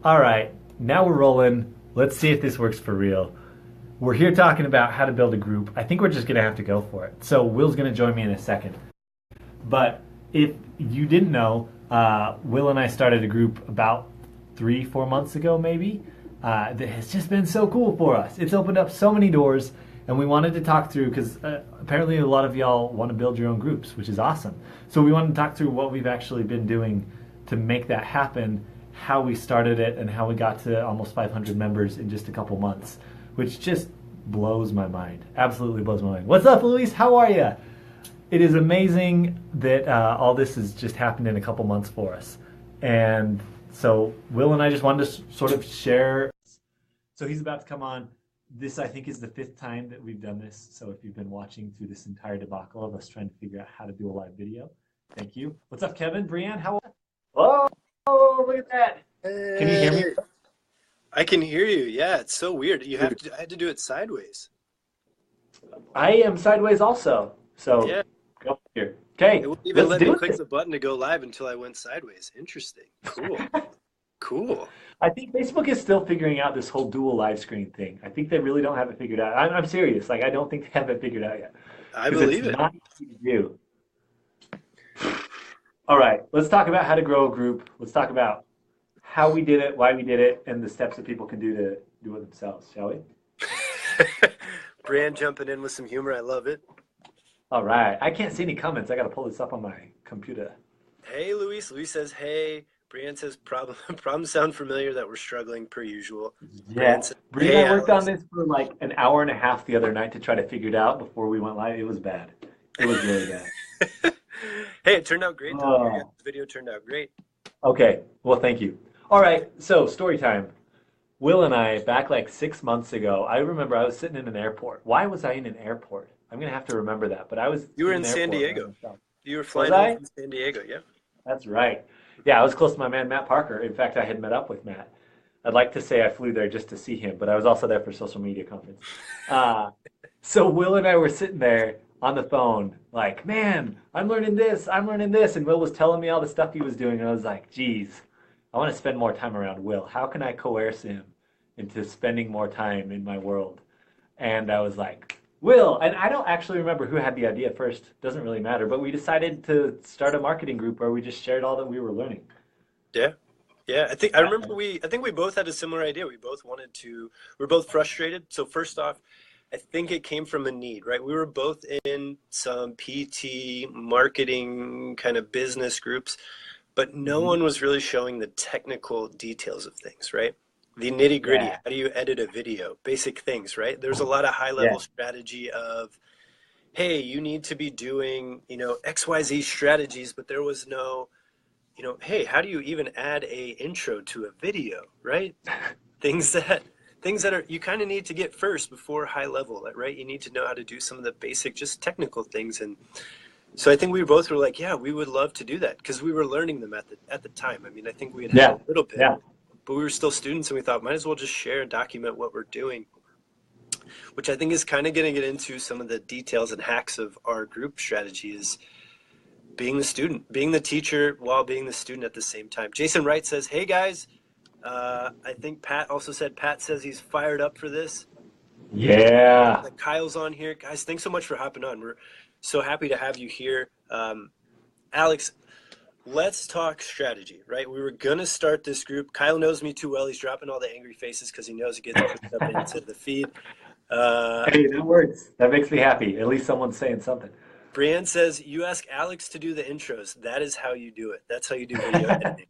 All right, now we're rolling. Let's see if this works for real. We're here talking about how to build a group. I think we're just going to have to go for it. So, Will's going to join me in a second. But if you didn't know, Will and I started a group about 3, 4 months ago, maybe. That has just been so cool for us. It's opened up so many doors, and we wanted to talk through because apparently a lot of y'all want to build your own groups, which is awesome. So we wanted to talk through what we've actually been doing to make that happen, how we started it, and how we got to almost 500 members in just a couple months, which just blows my mind. Absolutely blows my mind. What's up, Luis? How are you? It is amazing that all this has just happened in a couple months for us. And so Will and I just wanted to sort of share. So he's about to come on. This, I think, is the 5th time that we've done this. So if you've been watching through this entire debacle of us trying to figure out how to do a live video, thank you. What's up, Kevin? Brianne, how are you? Oh, look at that. Can you hear me? Hey, I can hear you. Yeah, it's so weird. I had to do it sideways. I am sideways also. So Yeah, go here. it Okay, wouldn't even let's let me do click it. the button to go live until I went sideways. Interesting. Cool. Cool. I think Facebook is still figuring out this whole dual live screen thing. I think they really don't have it figured out. I'm serious. Like, I don't think they have it figured out yet I because it's believe it. not easy to do. All right, let's talk about how to grow a group. Let's talk about how we did it, why we did it, and the steps that people can do to do it themselves, shall we? Brand jumping in with some humor. I love it. All right, I can't see any comments. I got to pull this up on my computer. Hey, Luis. Luis says, hey. Brian says, problems sound familiar that we're struggling per usual. Brian Yeah, says, Bree and hey, I worked on Alex. this for like an hour and a half the other night to try to figure it out before we went live. It was bad. It was really bad. Hey, it turned out great, though. Your Oh. video turned out great. Okay, well, thank you. All right, so story time. Will and I, back like 6 months ago, I remember I was sitting in an airport. Why was I in an airport? I'm gonna have to remember that, but I was You were in in an San airport by Diego. myself. You were Was flying home I? from San Diego, yeah? That's right. Yeah, I was close to my man Matt Parker. In fact, I had met up with Matt. I'd like to say I flew there just to see him, but I was also there for social media conference. Uh, so Will and I were sitting there on the phone, like, man, I'm learning this, and Will was telling me all the stuff he was doing, and I was like, geez, I want to spend more time around Will. How can I coerce him into spending more time in my world? And I was like, Will, and I don't actually remember who had the idea first. Doesn't really matter, but we decided to start a marketing group where we just shared all that we were learning. Yeah. Yeah, I Yeah. remember I think we both had a similar idea. We are both frustrated. So first off, I think it came from a need, right? We were both in some PT marketing kind of business groups, but no Hmm. one was really showing the technical details of things, right? The nitty gritty. Yeah. How do you edit a video? Basic things, right? There's a lot of high Yeah. level strategy of, hey, you need to be doing, XYZ strategies, but there was no, hey, how do you even add a intro to a video, right? Things that things that are you kind of need to get first before high level, right? You need to know how to do some of the basic, just technical things. And so I think we both were like, yeah, we would love to do that because we were learning them at the time. I mean, I think we had a Yeah. little bit, Yeah. but we were still students, and we thought might as well just share and document what we're doing, which I think is kind of going to get into some of the details and hacks of our group strategy is being the student, being the teacher while being the student at the same time. Jason Wright says, hey guys, I think Pat also said, Pat says he's fired up for this. Yeah. Kyle's on here. Guys, thanks so much for hopping on. We're so happy to have you here. Alex, let's talk strategy, right? We were going to start this group. Kyle knows me too well. He's dropping all the angry faces because he knows it gets pushed up into the feed. Uh, Hey, that works. That makes me happy. At least someone's saying something. Brienne says, you ask Alex to do the intros. That is how you do it. That's how you do video editing.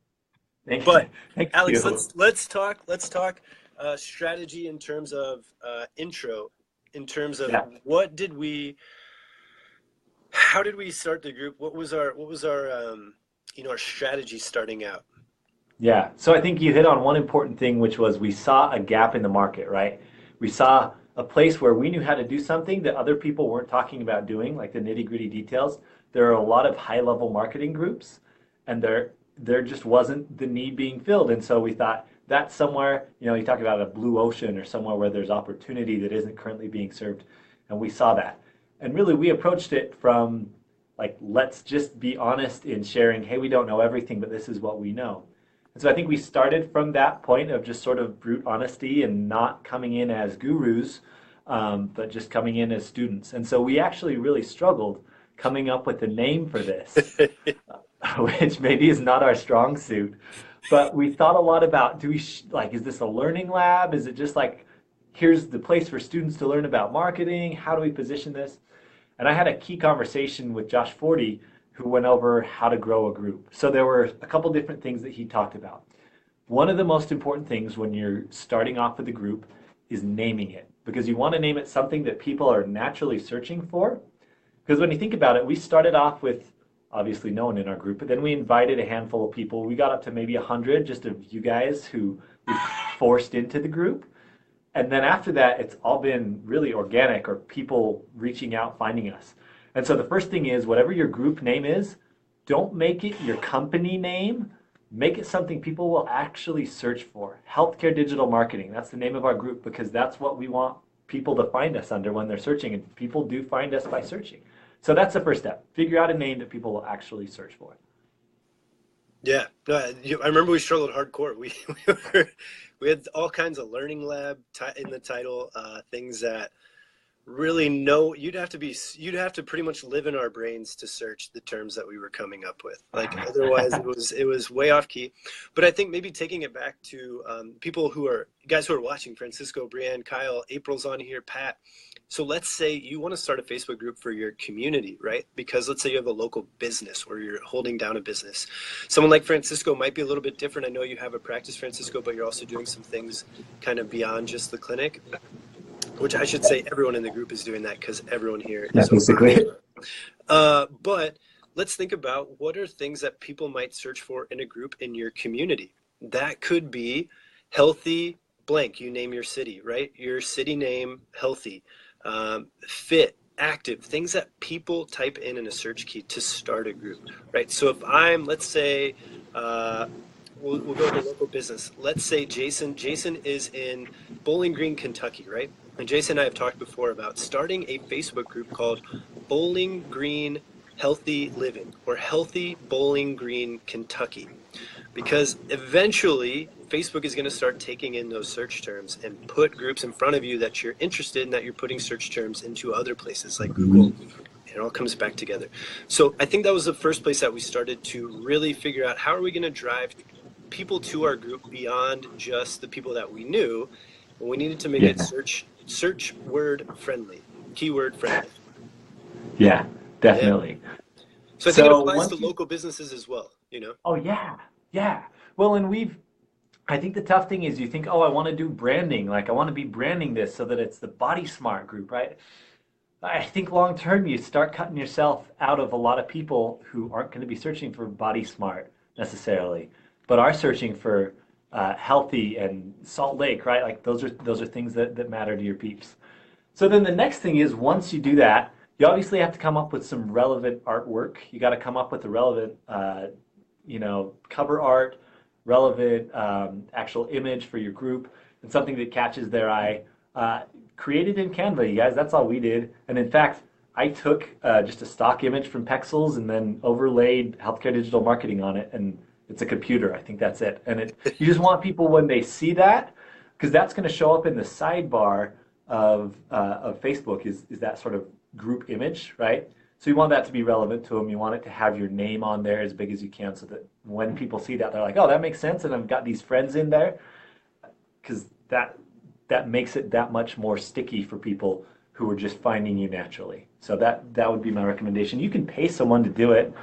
Thank you. But Thank Alex, you. let's talk strategy in terms of intro, in terms of Yeah. how did we start the group? What was our our strategy starting out? Yeah. So I think you hit on one important thing, which was we saw a gap in the market, right? We saw a place where we knew how to do something that other people weren't talking about doing, like the nitty-gritty details. There are a lot of high-level marketing groups, and there just wasn't the need being filled. And so we thought that's somewhere, you talk about a blue ocean or somewhere where there's opportunity that isn't currently being served. And we saw that. And really we approached it from like, let's just be honest in sharing, hey, we don't know everything, but this is what we know. And so I think we started from that point of just sort of brute honesty and not coming in as gurus, but just coming in as students. And so we actually really struggled coming up with a name for this, which maybe is not our strong suit. But we thought a lot about, like, is this a learning lab? Is it just like, here's the place for students to learn about marketing? How do we position this? And I had a key conversation with Josh Forty, who went over how to grow a group. So there were a couple different things that he talked about. One of the most important things when you're starting off with a group is naming it, because you want to name it something that people are naturally searching for. Because when you think about it, we started off with obviously no one in our group, but then we invited a handful of people. We got up to maybe 100 just of you guys who we forced into the group. And then after that, it's all been really organic, or people reaching out, finding us. And so the first thing is, whatever your group name is, don't make it your company name. Make it something people will actually search for. Healthcare Digital Marketing, that's the name of our group, because that's what we want people to find us under when they're searching, and people do find us by searching. So that's the first step. Figure out a name that people will actually search for. Yeah, no, I remember we struggled hardcore. We had all kinds of learning lab in the title, things that really you'd have to pretty much live in our brains to search the terms that we were coming up with. Like otherwise, it was way off key. But I think maybe taking it back to guys who are watching, Francisco, Brianne, Kyle, April's on here, Pat. So let's say you want to start a Facebook group for your community, right? Because let's say you have a local business or you're holding down a business. Someone like Francisco might be a little bit different. I know you have a practice, Francisco, but you're also doing some things kind of beyond just the clinic, which I should say everyone in the group is doing that because everyone here is basically. But let's think about what are things that people might search for in a group in your community. That could be healthy blank. You name your city, right? Your city name, healthy. Fit, active, things that people type in a search key to start a group, right? So if let's say, we'll go to local business. Let's say Jason is in Bowling Green, Kentucky, right? And Jason and I have talked before about starting a Facebook group called Bowling Green Healthy Living, or Healthy Bowling Green, Kentucky. Because eventually Facebook is going to start taking in those search terms and put groups in front of you that you're interested in, that you're putting search terms into other places like Google. It all comes back together. So I think that was the first place that we started to really figure out how are we going to drive people to our group beyond just the people that we knew. And we needed to make it search word friendly, keyword friendly. Yeah, definitely. Yeah. So I think it applies to local businesses as well, you know? Oh, yeah. Yeah. Well, and I think the tough thing is you think, oh, I want to do branding. Like, I want to be branding this so that it's the Body Smart group, right? I think long term, you start cutting yourself out of a lot of people who aren't going to be searching for Body Smart necessarily, but are searching for healthy and Salt Lake, right? Like, those are things that matter to your peeps. So then the next thing is, once you do that, you obviously have to come up with some relevant artwork. You got to come up with a relevant, cover art, relevant actual image for your group, and something that catches their eye. Created in Canva, you guys. That's all we did. And in fact, I took just a stock image from Pexels and then overlaid healthcare digital marketing on it, and it's a computer. I think that's it. And you just want people, when they see that, because that's going to show up in the sidebar of Facebook, is that sort of group image, right? So you want that to be relevant to them. You want it to have your name on there as big as you can, so that when people see that, they're like, oh, that makes sense, and I've got these friends in there, because that makes it that much more sticky for people who are just finding you naturally. So that would be my recommendation. You can pay someone to do it,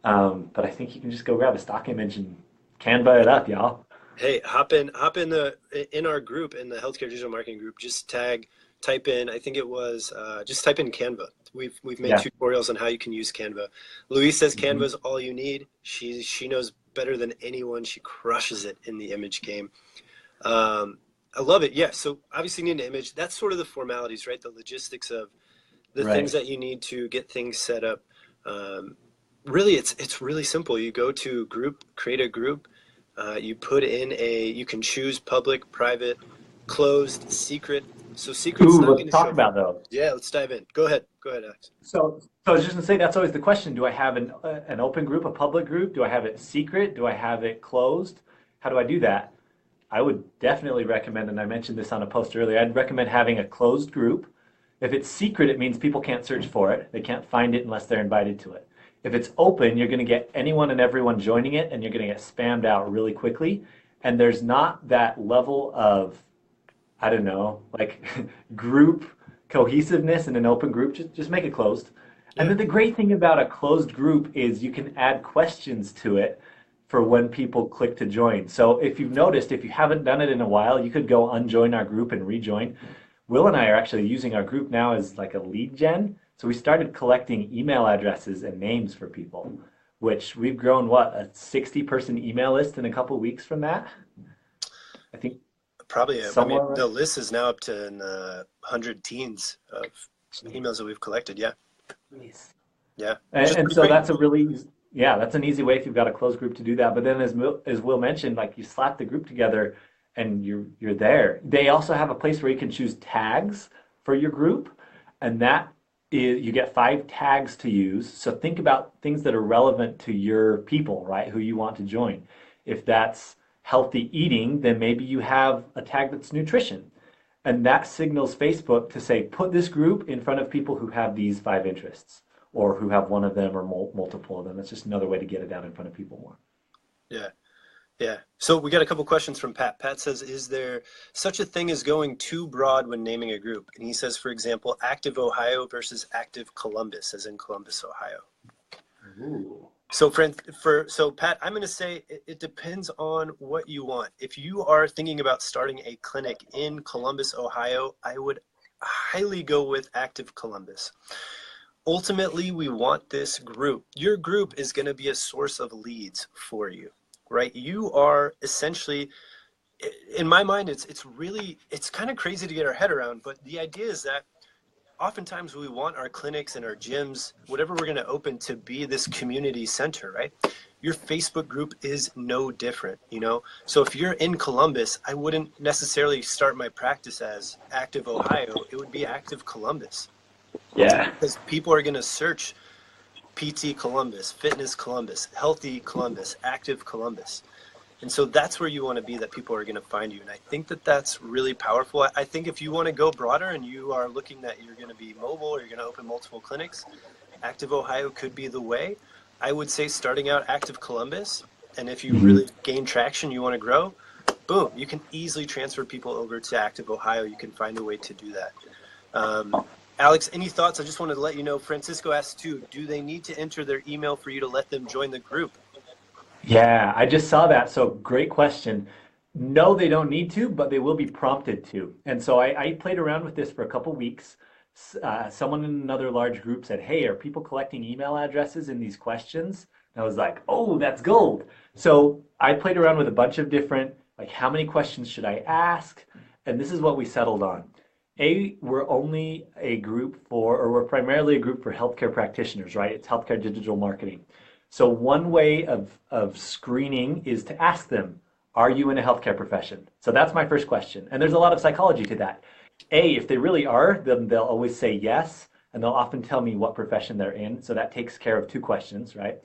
but I think you can just go grab a stock image and Canva it up, y'all. Hey, hop in our group, in the healthcare digital marketing group. Just type in, I think it was just type in Canva. We've made tutorials on how you can use Canva. Louise says Canva is all you need. She knows better than anyone. She crushes it in the image game. I love it. Yeah. So obviously you need an image. That's sort of the formalities, right? The logistics of the things that you need to get things set up. Really, it's really simple. You go to group, create a group. You put in you can choose public, private, closed, secret. So secret's not going to talk about those. Yeah, let's dive in. Go ahead, Alex. So I was just going to say, that's always the question. Do I have an open group, a public group? Do I have it secret? Do I have it closed? how do I do that? I would definitely recommend, and I mentioned this on a post earlier, I'd recommend having a closed group. If it's secret, it means people can't search for it. They can't find it unless they're invited to it. If it's open, you're going to get anyone and everyone joining it, and you're going to get spammed out really quickly. And there's not that level of, I don't know, like group cohesiveness in an open group. Just make it closed. And Yeah. then the great thing about a closed group is you can add questions to it for when people click to join. So if you've noticed, if you haven't done it in a while, you could go unjoin our group and rejoin. Will and I are actually using our group now as like a lead gen. So we started collecting email addresses and names for people, which we've grown what, a 60-person email list in a couple weeks from that. I think Probably, I mean, somewhere. the list is now up to in the hundred teens of emails that we've collected. Yeah, Nice. yeah, which And, is and pretty so great. that's a really, yeah, that's an easy way if you've got a closed group to do that. But then as Will mentioned, like you slap the group together and you're there. They also have a place where you can choose tags for your group, and that is you get 5 tags to use. So think about things that are relevant to your people, right? Who you want to join. If that's healthy eating, then maybe you have a tag that's nutrition. And that signals Facebook to say, put this group in front of people who have these 5 interests or who have one of them or multiple of them. That's just another way to get it out in front of people more. Yeah, yeah. So we got a couple questions from Pat. Pat says, is there such a thing as going too broad when naming a group? And he says, for example, Active Ohio versus Active Columbus, as in Columbus, Ohio. Ooh. So so Pat, I'm going to say it depends on what you want. If you are thinking about starting a clinic in Columbus, Ohio, I would highly go with Active Columbus. Ultimately, we want this group. Your group is going to be a source of leads for you, right? You are essentially, in my mind, it's kind of crazy to get our head around, but the idea is that oftentimes we want our clinics and our gyms, whatever we're going to open, to be this community center, right? Your Facebook group is no different, you know? So if you're in Columbus, I wouldn't necessarily start my practice as Active Ohio. It would be Active Columbus, Yeah. because people are going to search PT Columbus, Fitness Columbus, Healthy Columbus, Active Columbus. And so that's where you want to be, that people are going to find you. And I think that that's really powerful. I think if you want to go broader and you are looking that you're going to be mobile or you're going to open multiple clinics, Active Ohio could be the way. I would say starting out Active Columbus. And if you Mhm. really gain traction, you want to grow, boom, you can easily transfer people over to Active Ohio. You can find a way to do that. Alex, any thoughts? I just wanted to let you know, Francisco asked too, do they need to enter their email for you to let them join the group? Yeah, I just saw that. So great question. No, they don't need to, but they will be prompted to. And so I played around with this for a couple weeks. Someone in another large group said, "Hey, are people collecting email addresses in these questions?" And I was like, "Oh, that's gold." So I played around with a bunch of different, like, how many questions should I ask? And this is what we settled on. We're only a group for, or we're primarily a group for healthcare practitioners, right? It's healthcare digital marketing. So one way of screening is to ask them, are you in a healthcare profession? So that's my first question. And there's a lot of psychology to that. If they really are, then they'll always say yes, and they'll often tell me what profession they're in. So that takes care of 2 questions, right?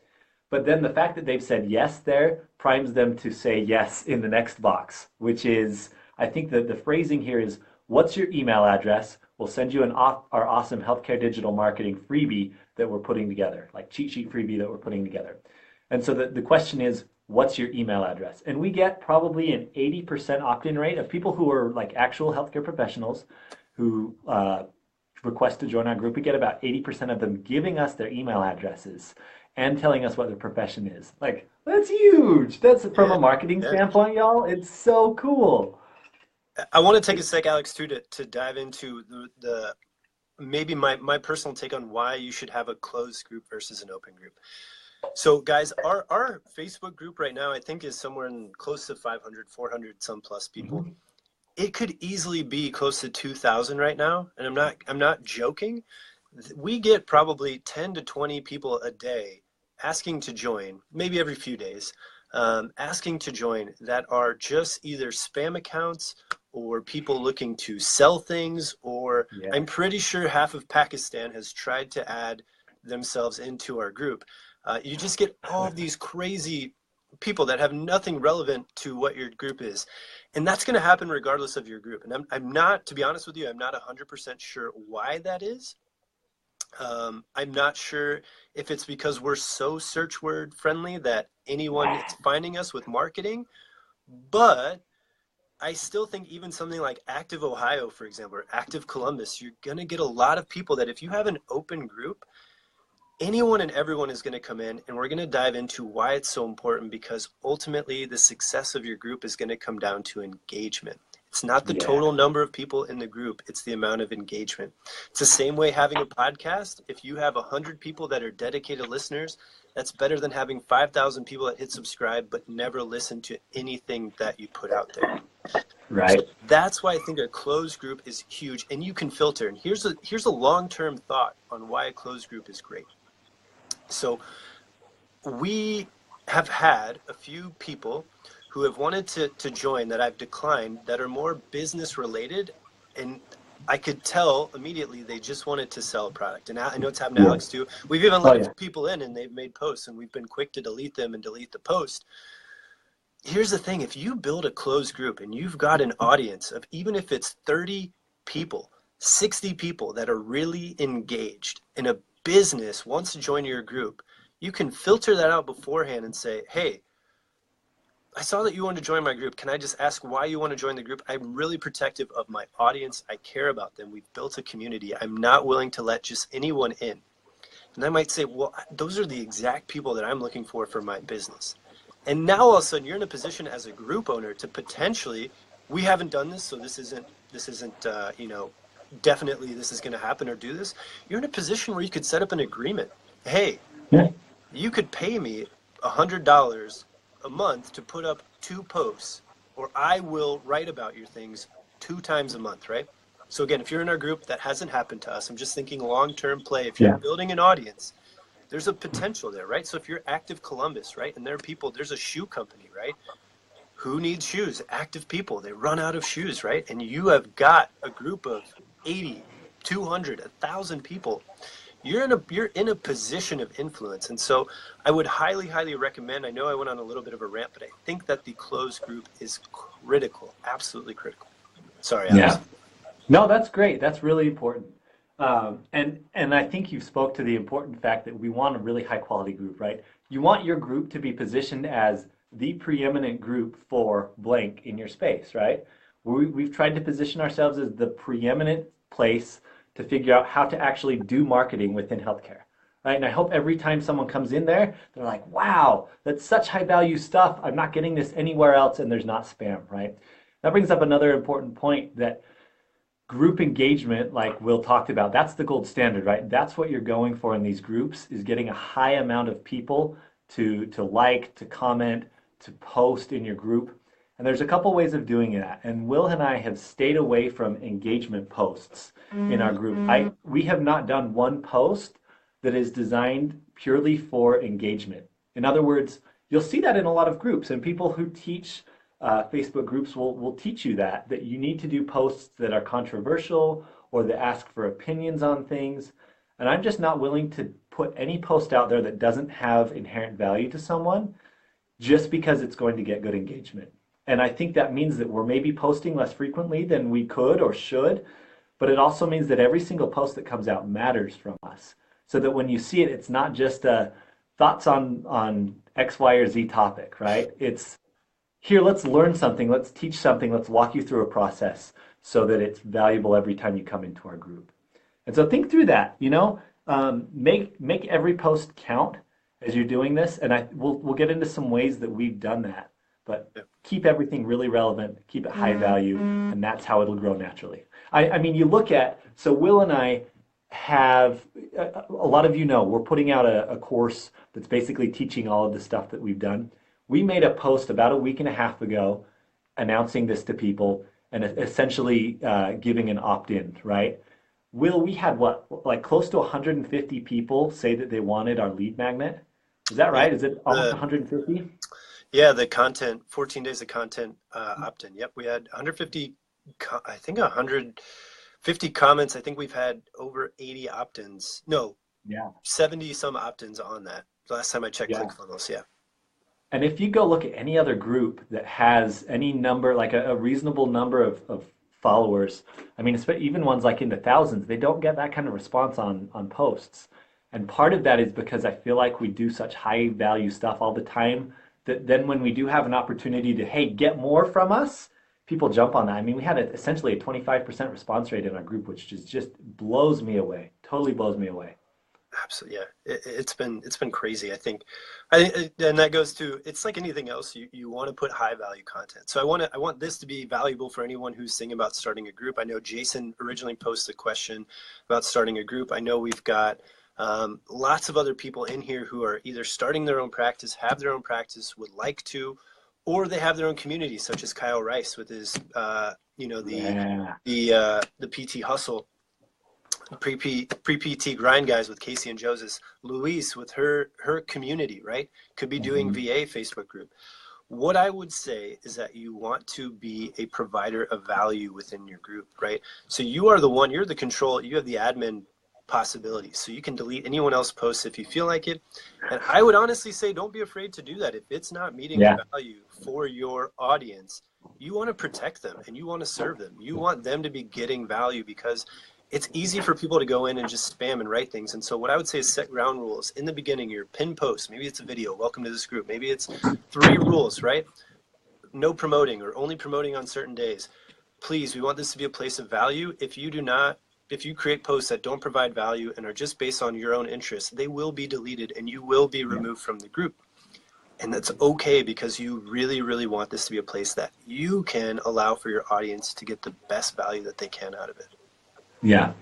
But then the fact that they've said yes there primes them to say yes in the next box, which is, I think that the phrasing here is, what's your email address? We'll send you our awesome healthcare digital marketing freebie that we're putting together, like cheat sheet freebie that we're putting together. And so the question is, what's your email address? And we get probably an 80% opt-in rate of people who are like actual healthcare professionals who request to join our group. We get about 80% of them giving us their email addresses and telling us what their profession is. Like, that's huge. That's from Yeah, a marketing yeah. standpoint, y'all. It's so cool. I want to take a sec, Alex, too, to dive into the maybe my personal take on why you should have a closed group versus an open group. So guys, our Facebook group right now, I think, is somewhere in close to 500, 400 some plus people. Mhm. It could easily be close to 2,000 right now, and I'm not joking. We get probably 10 to 20 people a day asking to join, maybe every few days, asking to join, that are just either spam accounts or people looking to sell things, or Yeah. I'm pretty sure half of Pakistan has tried to add themselves into our group. You just get all of these crazy people that have nothing relevant to what your group is. And that's going to happen regardless of your group. And I'm not, to be honest with you, I'm not 100% sure why that is. I'm not sure if it's because we're so search word friendly that anyone is finding us with marketing, but I still think even something like Active Ohio, for example, or Active Columbus, you're going to get a lot of people that if you have an open group, anyone and everyone is going to come in, and we're going to dive into why it's so important, because ultimately the success of your group is going to come down to engagement. It's not the total number of people in the group, it's the amount of engagement. It's the same way having a podcast. If you have 100 people that are dedicated listeners, that's better than having 5,000 people that hit subscribe but never listen to anything that you put out there. Right. So that's why I think a closed group is huge, and you can filter. And here's a long-term thought on why a closed group is great. So we have had a few people who have wanted to join that I've declined that are more business related, and I could tell immediately they just wanted to sell a product. And I know it's happened to Alex too. We've even let a few people in and they've made posts, and we've been quick to delete them and delete the post. Here's the thing, if you build a closed group and you've got an audience of, even if it's 30 people, 60 people that are really engaged, and a business wants to join your group, you can filter that out beforehand and say, hey, I saw that you want to join my group. Can I just ask why you want to join the group? I'm really protective of my audience. I care about them. We've built a community. I'm not willing to let just anyone in. And I might say, well, those are the exact people that I'm looking for my business. And now all of a sudden you're in a position as a group owner to potentially, we haven't done this, so this isn't definitely this is going to happen or do this. You're in a position where you could set up an agreement. Hey, you could pay me $100 a month to put up 2 posts, or I will write about your things 2 times a month, right? So again, if you're in our group, that hasn't happened to us. I'm just thinking long-term play. If you're building an audience, there's a potential there, right? So if you're Active Columbus, right, and there are people, there's a shoe company, right? Who needs shoes? Active people. They run out of shoes, right? And you have got a group of 80, 200, 1,000 people. You're in a position of influence. And so I would highly, highly recommend, I know I went on a little bit of a rant, but I think that the closed group is critical, absolutely critical. Sorry, Alex. Yeah. No, that's great. That's really important. And I think you spoke to the important fact that we want a really high quality group, right? You want your group to be positioned as the preeminent group for blank in your space, right? We've tried to position ourselves as the preeminent place to figure out how to actually do marketing within healthcare, right? And I hope every time someone comes in there, they're like, wow, that's such high value stuff. I'm not getting this anywhere else, and there's not spam, right? That brings up another important point, that group engagement, like Will talked about, that's the gold standard, right? That's what you're going for in these groups, is getting a high amount of people to like, to comment, to post in your group. And there's a couple ways of doing that. And Will and I have stayed away from engagement posts in our group. We have not done one post that is designed purely for engagement. In other words, you'll see that in a lot of groups, and people who teach Facebook groups will teach you that you need to do posts that are controversial or that ask for opinions on things. And I'm just not willing to put any post out there that doesn't have inherent value to someone just because it's going to get good engagement. And I think that means that we're maybe posting less frequently than we could or should, but it also means that every single post that comes out matters from us. So that when you see it, it's not just thoughts on X, Y, or Z topic, right? It's here, let's learn something, let's teach something, let's walk you through a process so that it's valuable every time you come into our group. And so think through that, make every post count as you're doing this, and we'll get into some ways that we've done that. But keep everything really relevant, keep it high value, and that's how it'll grow naturally. I mean, you look at, so Will and I have, a lot of we're putting out a course that's basically teaching all of the stuff that we've done. We made a post about a week and a half ago announcing this to people and essentially giving an opt-in, right? Will, we had like close to 150 people say that they wanted our lead magnet. Is that right? Is it almost 150? Yeah, the content, 14 days of content opt-in. Yep, we had 150, I think 150 comments. I think we've had over 80 opt-ins. No, 70 some opt-ins on that. Last time I checked ClickFunnels, yeah. And if you go look at any other group that has any number, like a reasonable number of followers, I mean, even ones like in the thousands, they don't get that kind of response on posts. And part of that is because I feel like we do such high value stuff all the time that then when we do have an opportunity to, hey, get more from us, people jump on that. I mean, we had essentially a 25% response rate in our group, which just blows me away. Totally blows me away. Absolutely, yeah. It's been crazy. I think, and that goes to, it's like anything else. You want to put high value content. So I want this to be valuable for anyone who's thinking about starting a group. I know Jason originally posted a question about starting a group. I know we've got lots of other people in here who are either starting their own practice, have their own practice, would like to, or they have their own community, such as Kyle Rice with his, Yeah. the PT Hustle pre-PT grind guys with Casey and Joseph, Louise with her community, right? Could be doing Mhm. VA Facebook group. What I would say is that you want to be a provider of value within your group, right? So you are the one, you're the control, you have the admin possibilities. So you can delete anyone else posts if you feel like it. And I would honestly say don't be afraid to do that. If it's not meeting a Yeah. value for your audience, you want to protect them and you want to serve them. You want them to be getting value because it's easy for people to go in and just spam and write things. And so what I would say is set ground rules in the beginning. Your pin post, maybe it's a video, welcome to this group. Maybe it's 3 rules, right? No promoting or only promoting on certain days. Please, we want this to be a place of value. If you create posts that don't provide value and are just based on your own interests, they will be deleted and you will be Yeah. removed from the group. And that's okay because you really, really want this to be a place that you can allow for your audience to get the best value that they can out of it. Yeah.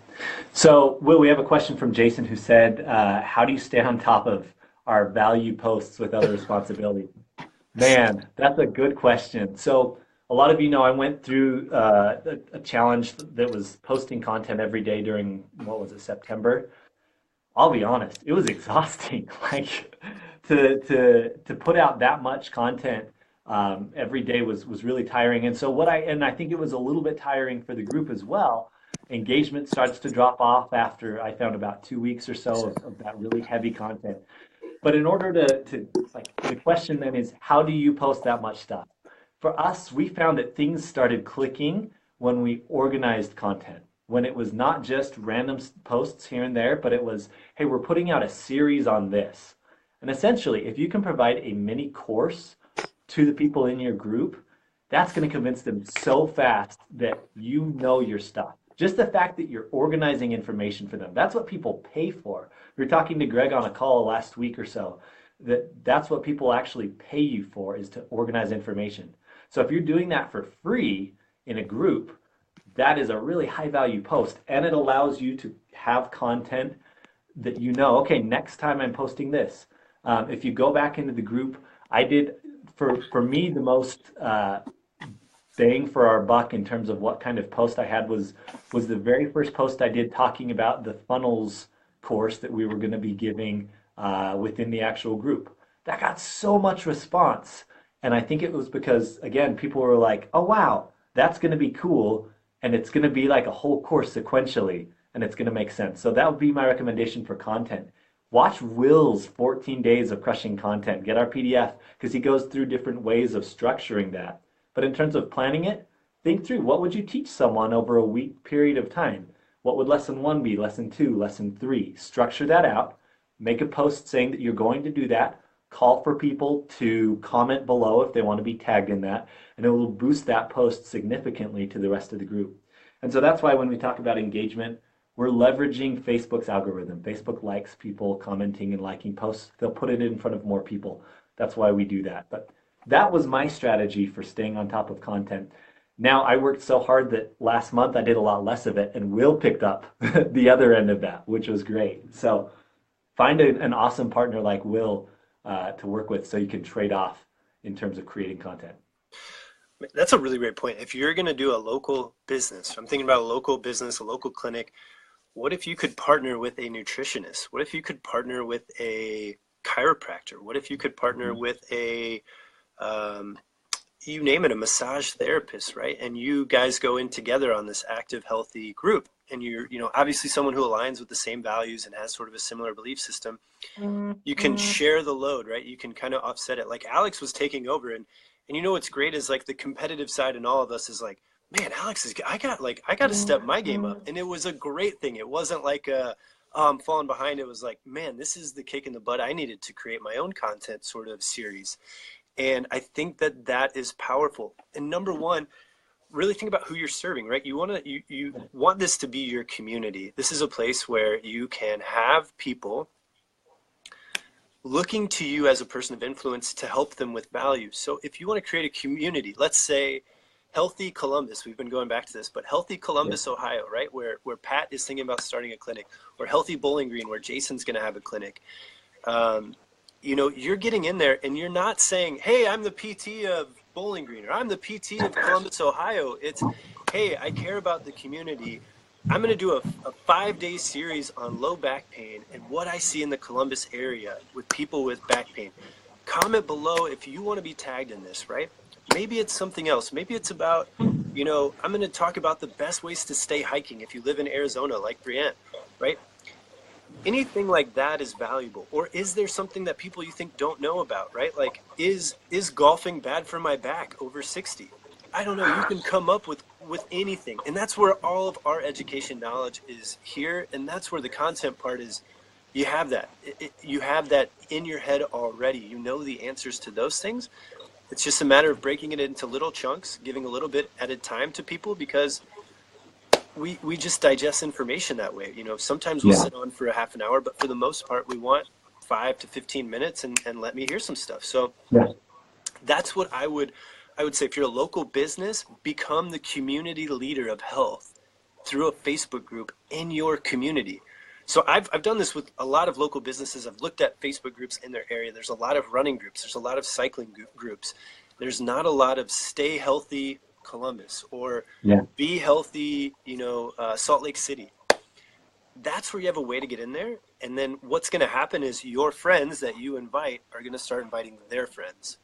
So, Will, we have a question from Jason who said, how do you stay on top of our value posts with other responsibilities? Man, that's a good question. So, a lot of you know I went through a challenge that was posting content every day during, what was it, September? I'll be honest, it was exhausting. Like to put out that much content every day was really tiring. And so and I think it was a little bit tiring for the group as well. Engagement starts to drop off after I found about 2 weeks or so of that really heavy content. But in order to like the question then is how do you post that much stuff? For us, we found that things started clicking when we organized content. When it was not just random posts here and there, but it was, hey, we're putting out a series on this. And essentially, if you can provide a mini course to the people in your group, that's going to convince them so fast that you know your stuff. Just the fact that you're organizing information for them, that's what people pay for. We were talking to Greg on a call last week or so, that's what people actually pay you for is to organize information. So if you're doing that for free in a group, that is a really high value post and it allows you to have content that you know, okay, next time I'm posting this. If you go back into the group, I did for me the most bang for our buck in terms of what kind of post I had was the very first post I did talking about the funnels course that we were going to be giving within the actual group. That got so much response, and I think it was because again people were like, "Oh wow, that's going to be cool," and it's going to be like a whole course sequentially, and it's going to make sense. So that would be my recommendation for content. Watch Will's 14 days of crushing content. Get our PDF because he goes through different ways of structuring that. But in terms of planning it, think through what would you teach someone over a week period of time? What would lesson one be, lesson two, lesson three? Structure that out. Make a post saying that you're going to do that. Call for people to comment below if they want to be tagged in that, and it will boost that post significantly to the rest of the group. And so that's why when we talk about engagement, we're leveraging Facebook's algorithm. Facebook likes people commenting and liking posts. They'll put it in front of more people. That's why we do that. But that was my strategy for staying on top of content. Now I worked so hard that last month I did a lot less of it, and Will picked up the other end of that, which was great. So find an awesome partner like Will to work with so you can trade off in terms of creating content. That's a really great point. If you're going to do a local business, I'm thinking about a local business, a local clinic. What if you could partner with a nutritionist? What if you could partner with a chiropractor? What if you could partner Mhm. with a um, you name it, a massage therapist, right? And you guys go in together on this active, healthy group. And you're, obviously someone who aligns with the same values and has sort of a similar belief system. You can share the load, right? You can kind of offset it. Like Alex was taking over, and what's great is like the competitive side in all of us is like, man, Alex is, I got to step my game up. And it was a great thing. It wasn't like I'm falling behind. It was like, man, this is the kick in the butt I needed to create my own content sort of series. And I think that that is powerful. And number one, really think about who you're serving, right? You want this to be your community. This is a place where you can have people looking to you as a person of influence to help them with value. So if you want to create a community, let's say Healthy Columbus, we've been going back to this, but Healthy Columbus, Ohio, right? Where Pat is thinking about starting a clinic, or Healthy Bowling Green, where Jason's going to have a clinic. You're getting in there and you're not saying, hey, I'm the PT of Bowling Green, or I'm the PT of Columbus, Ohio. It's, hey, I care about the community. I'm going to do a 5-day series on low back pain and what I see in the Columbus area with people with back pain. Comment below if you want to be tagged in this, right? Maybe it's something else. Maybe it's about, I'm going to talk about the best ways to stay hiking if you live in Arizona, like Brienne, right? Anything like that is valuable. Or is there something that people you think don't know about, right? Like, is golfing bad for my back over 60? I don't know. You can come up with anything. And that's where all of our education knowledge is here. And that's where the content part is. You have that. You have that in your head already. You know the answers to those things. It's just a matter of breaking it into little chunks, giving a little bit at a time to people, because we just digest information that way. Sometimes we'll sit on for a half an hour, but for the most part, we want 5 to 15 minutes and let me hear some stuff. So that's what I would say. If you're a local business, become the community leader of health through a Facebook group in your community. So I've done this with a lot of local businesses. I've looked at Facebook groups in their area. There's a lot of running groups. There's a lot of cycling groups. There's not a lot of Stay Healthy Columbus or Be Healthy, Salt Lake City. That's where you have a way to get in there. And then what's going to happen is your friends that you invite are going to start inviting their friends.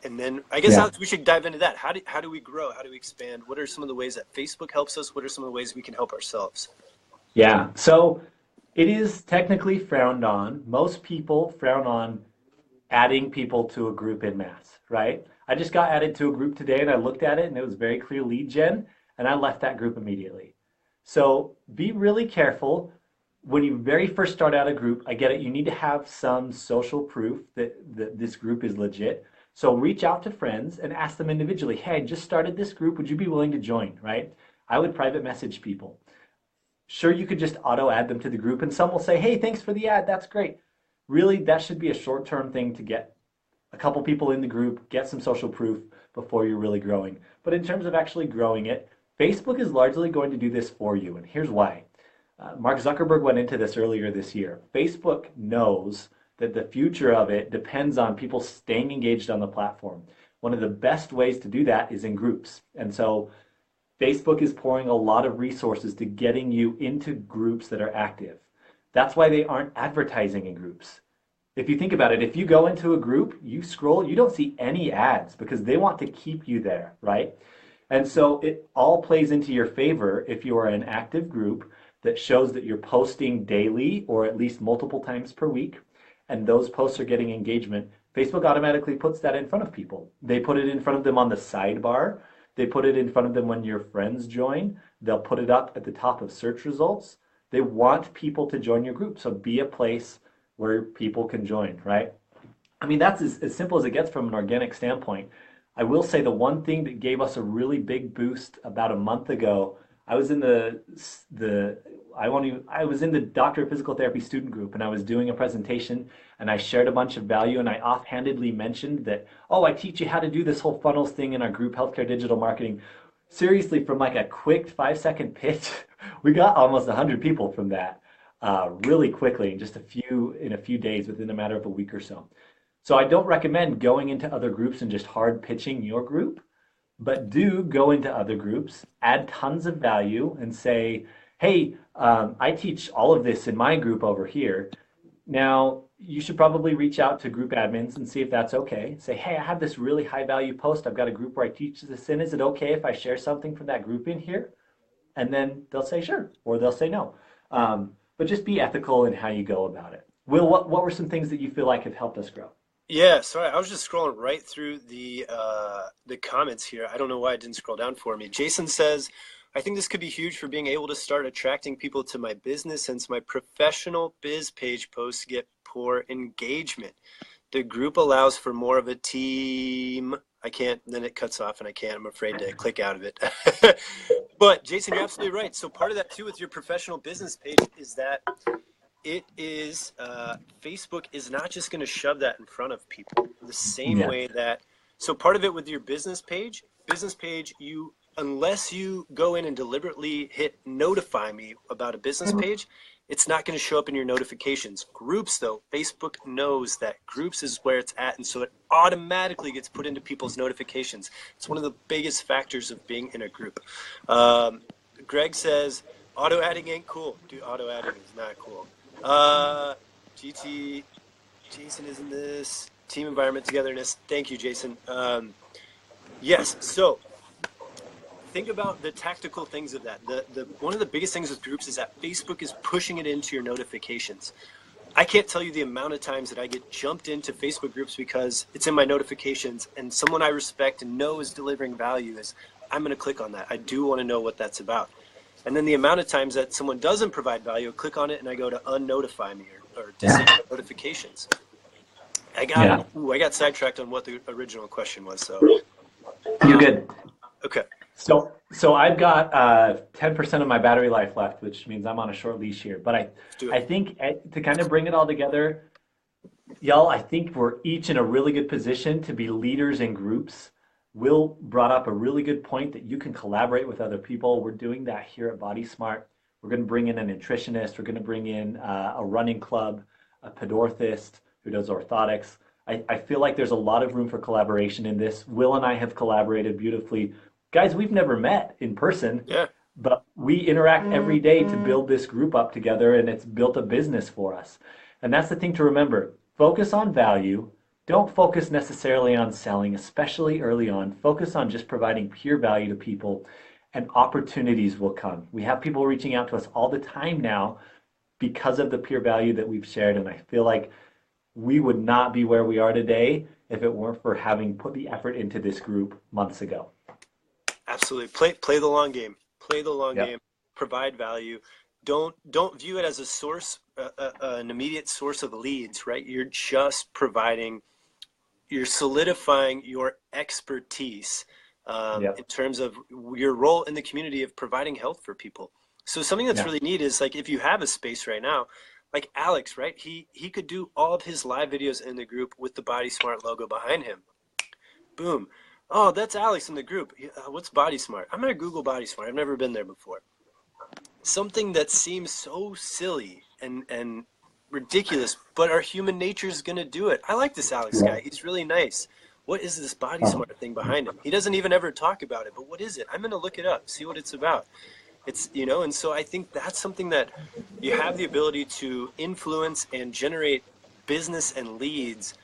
And then I guess Alex, we should dive into that. How do we grow? How do we expand? What are some of the ways that Facebook helps us? What are some of the ways we can help ourselves? Yeah, so it is technically frowned on. Most people frown on adding people to a group en masse, right? I just got added to a group today and I looked at it and it was very clear lead gen, and I left that group immediately. So be really careful when you very first start out a group. I get it, you need to have some social proof that this group is legit. So reach out to friends and ask them individually, hey, I just started this group, would you be willing to join, right? I would private message people. Sure, you could just auto add them to the group and some will say, hey, thanks for the ad, that's great. Really, that should be a short-term thing to get a couple people in the group, get some social proof before you're really growing. But in terms of actually growing it, Facebook is largely going to do this for you, and here's why. Mark Zuckerberg went into this earlier this year. Facebook knows that the future of it depends on people staying engaged on the platform. One of the best ways to do that is in groups. And so Facebook is pouring a lot of resources to getting you into groups that are active. That's why they aren't advertising in groups. If you think about it, if you go into a group, you scroll, you don't see any ads because they want to keep you there, right? And so it all plays into your favor if you are an active group that shows that you're posting daily or at least multiple times per week, and those posts are getting engagement. Facebook automatically puts that in front of people. They put it in front of them on the sidebar. They put it in front of them when your friends join. They'll put it up at the top of search results. They want people to join your group, so be a place where people can join, right? I mean, that's as simple as it gets from an organic standpoint. I will say the one thing that gave us a really big boost about a month ago, I was in the Doctor of Physical Therapy student group, and I was doing a presentation and I shared a bunch of value, and I offhandedly mentioned that, oh, I teach you how to do this whole funnels thing in our group, Healthcare Digital Marketing. Seriously, from like a quick 5-second pitch, we got almost 100 people from that really quickly in just a few days, within a matter of a week or so. So I don't recommend going into other groups and just hard pitching your group, but do go into other groups, add tons of value, and say, hey, I teach all of this in my group over here. Now, you should probably reach out to group admins and see if that's okay. Say, hey, I have this really high value post. I've got a group where I teach this in. Is it okay if I share something from that group in here? And then they'll say sure, or they'll say no. But just be ethical in how you go about it. Will, what were some things that you feel like have helped us grow? Yeah, sorry, I was just scrolling right through the comments here. I don't know why it didn't scroll down for me. Jason says, I think this could be huge for being able to start attracting people to my business since my professional biz page posts get poor engagement. The group allows for more of a team. I can't, then it cuts off and I can't, I'm afraid to click out of it. But Jason, you're absolutely right. So part of that too with your professional business page is that it is Facebook is not just going to shove that in front of people the same Yeah. way that, so part of it with your business page, you, unless you go in and deliberately hit notify me about a business page, it's not going to show up in your notifications. Groups though, Facebook knows that groups is where it's at, and so it automatically gets put into people's notifications. It's one of the biggest factors of being in a group. Greg says auto adding ain't cool. Dude, auto adding is not cool. GT, Jason is in this. Team environment togetherness. Thank you, Jason. Yes, so think about the tactical things of that. One of the biggest things with groups is that Facebook is pushing it into your notifications. I can't tell you the amount of times that I get jumped into Facebook groups because it's in my notifications and someone I respect and know is delivering value is, I'm going to click on that. I do want to know what that's about. And then the amount of times that someone doesn't provide value, I click on it and I go to unnotify me or disable notifications. I got sidetracked on what the original question was. So You're good. okay. So I've got 10% of my battery life left, which means I'm on a short leash here. But I think to kind of bring it all together, y'all, I think we're each in a really good position to be leaders in groups. Will brought up a really good point that you can collaborate with other people. We're doing that here at Body Smart. We're going to bring in a nutritionist. We're going to bring in a running club, a podorthist who does orthotics. I feel like there's a lot of room for collaboration in this. Will and I have collaborated beautifully. Guys, we've never met in person, but we interact every day to build this group up together, and it's built a business for us. And that's the thing to remember. Focus on value. Don't focus necessarily on selling, especially early on. Focus on just providing pure value to people, and opportunities will come. We have people reaching out to us all the time now because of the pure value that we've shared, and I feel like we would not be where we are today if it weren't for having put the effort into this group months ago. Absolutely. Play the long game. Play the long game. Provide value. Don't view it as a source, an immediate source of leads, right? You're just providing, you're solidifying your expertise in terms of your role in the community of providing health for people. So something that's really neat is like if you have a space right now, like Alex, right? He could do all of his live videos in the group with the Body Smart logo behind him. Boom. Oh, that's Alex in the group. What's Body Smart? I'm going to Google Body Smart. I've never been there before. Something that seems so silly and ridiculous, but our human nature is going to do it. I like this Alex guy. He's really nice. What is this Body Smart thing behind him? He doesn't even ever talk about it, but what is it? I'm going to look it up, see what it's about. It's, you know, and so I think that's something that you have the ability to influence and generate business and leads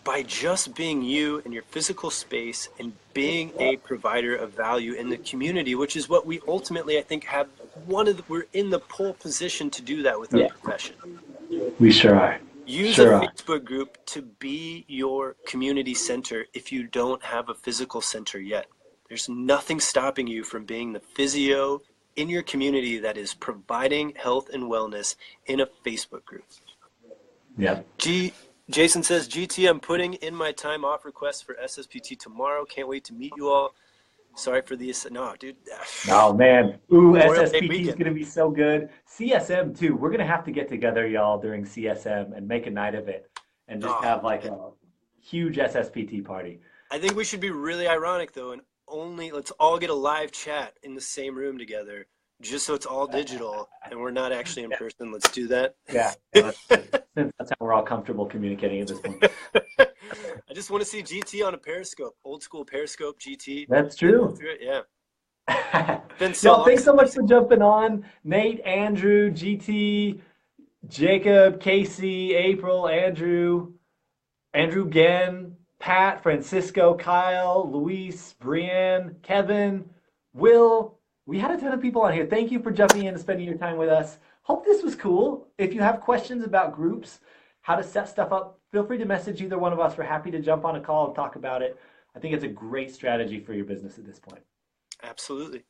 by just being you in your physical space and being a provider of value in the community, which is what we ultimately, I think, have we're in the pole position to do that with our profession. We sure are. Use a Facebook group to be your community center if you don't have a physical center yet. There's nothing stopping you from being the physio in your community that is providing health and wellness in a Facebook group. Yeah. Jason says, GT, I'm putting in my time off request for SSPT tomorrow. Can't wait to meet you all. Sorry for the, no, dude. Oh, man. Ooh, SSPT is going to be so good. CSM, too. We're going to have to get together, y'all, during CSM and make a night of it and just have like a huge SSPT party. I think we should be really ironic, though, and let's all get a live chat in the same room together, just so it's all digital and we're not actually in person. Let's do that. Yeah, that's how we're all comfortable communicating at this point. I just want to see GT on a Periscope, old school Periscope GT. That's true. Yeah. Thanks so much for jumping on. Nate, Andrew, GT, Jacob, Casey, April, Andrew Genn, Pat, Francisco, Kyle, Luis, Brienne, Kevin, Will. We had a ton of people on here. Thank you for jumping in and spending your time with us. Hope this was cool. If you have questions about groups, how to set stuff up, feel free to message either one of us. We're happy to jump on a call and talk about it. I think it's a great strategy for your business at this point. Absolutely.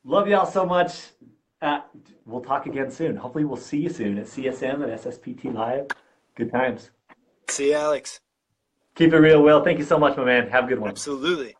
Love y'all so much. Uh, we'll talk again soon. Hopefully, we'll see you soon at CSM and SSPT Live. Good times. See you, Alex. Keep it real, Will. Thank you so much, my man. Have a good one. Absolutely.